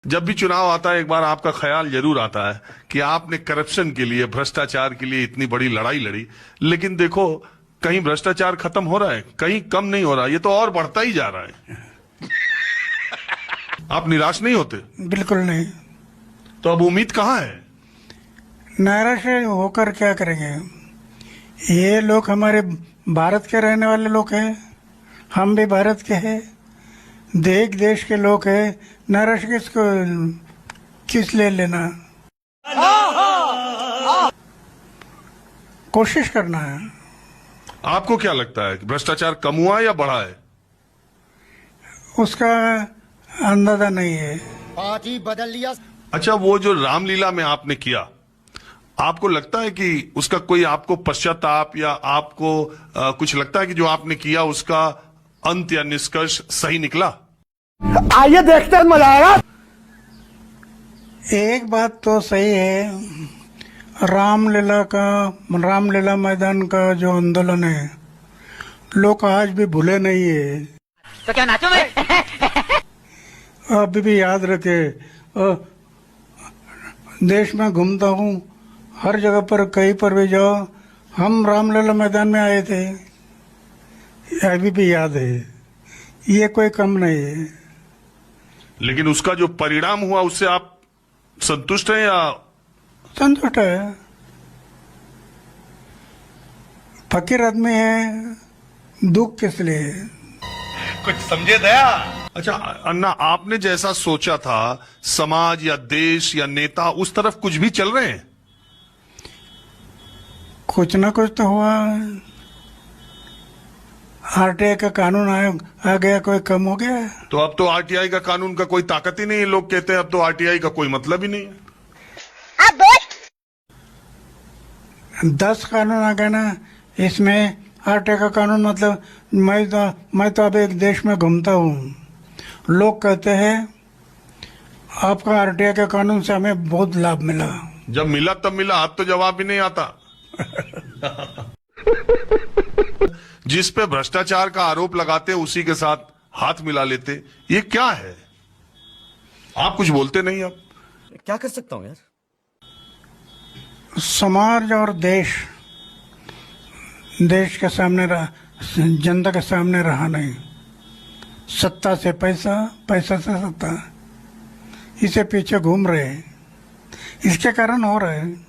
जब भी चुनाव आता है एक बार आपका ख्याल जरूर आता है कि आपने करप्शन के लिए, भ्रष्टाचार के लिए इतनी बड़ी लड़ाई लड़ी, लेकिन देखो कहीं भ्रष्टाचार खत्म हो रहा है, कहीं कम नहीं हो रहा, ये तो और बढ़ता ही जा रहा है। आप निराश नहीं होते? बिल्कुल नहीं। तो अब उम्मीद कहाँ है? निराश होकर क्या करेंगे? ये लोग हमारे भारत के रहने वाले लोग हैं, हम भी भारत के हैं, देश के लोग हैं। निराश किस ले लेना? कोशिश करना है। आपको क्या लगता है कि भ्रष्टाचार कम हुआ या बढ़ा है? उसका अंदाजा नहीं है। पार्टी बदल लिया। अच्छा, वो जो रामलीला में आपने किया, आपको लगता है कि उसका कोई आपको पश्चाताप या आपको कुछ लगता है कि जो आपने किया उसका अंत या निष्कर्ष सही निकला? आइए देखते हैं, मजा आएगा। एक बात तो सही है, रामलीला मैदान का जो आंदोलन है, लोग आज भी भूले नहीं है। तो क्या नाचो मैं? अभी भी याद रखे। देश में घूमता हूँ, हर जगह पर कहीं पर भी जाओ, हम रामलीला मैदान में आए थे, अभी भी याद है। ये कोई कम नहीं है। लेकिन उसका जो परिणाम हुआ उससे आप संतुष्ट हैं या? संतुष्ट है। फकीर आदमी है, दुख किस लिए? कुछ समझे दया। अच्छा अन्ना, आपने जैसा सोचा था समाज या देश या नेता उस तरफ कुछ भी चल रहे हैं? कुछ ना कुछ तो हुआ। आरटीआई का कानून आ गया, कोई कम हो गया? तो अब तो आरटीआई का कानून का कोई ताकत ही नहीं है। लोग कहते हैं अब तो आरटीआई का कोई मतलब ही नहीं है। 10 कानून आ गए ना, इसमें आरटीआई का कानून मतलब मैं तो अब एक देश में घूमता हूँ, लोग कहते हैं आपका आरटीआई के कानून से हमें बहुत लाभ मिला। जब मिला तब मिला, अब तो जवाब ही नहीं आता। जिस पे भ्रष्टाचार का आरोप लगाते उसी के साथ हाथ मिला लेते, ये क्या है? आप कुछ बोलते नहीं। अब क्या कर सकता हूँ यार? समाज और देश के सामने जनता के सामने रहा नहीं। सत्ता से पैसा, पैसा से सत्ता, इसे पीछे घूम रहे हैं, इसके कारण हो रहे हैं।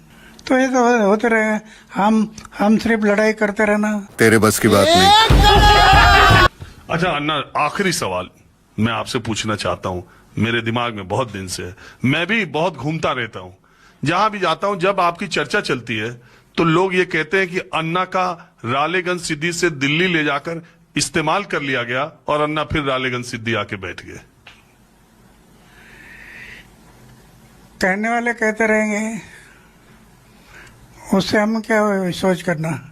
तो ये तो होते रहे, हम सिर्फ लड़ाई करते रहना तेरे बस की बात नहीं। अच्छा अन्ना, आखिरी सवाल मैं आपसे पूछना चाहता हूं, मेरे दिमाग में बहुत दिन से है, मैं भी बहुत घूमता रहता हूं, जहां भी जाता हूं जब आपकी चर्चा चलती है तो लोग ये कहते हैं कि अन्ना का रालेगंज सिद्धि से दिल्ली ले जाकर इस्तेमाल कर लिया गया और अन्ना फिर रालेगंज सिद्धि आके बैठ गए। कहने वाले कहते रहेंगे, उससे हम क्या सोच करना?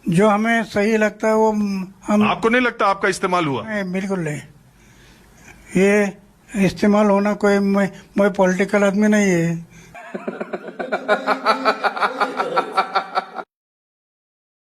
जो हमें सही लगता है वो हम। आपको नहीं लगता आपका इस्तेमाल हुआ? बिल्कुल नहीं। ये इस्तेमाल होना कोई मैं पॉलिटिकल आदमी नहीं है।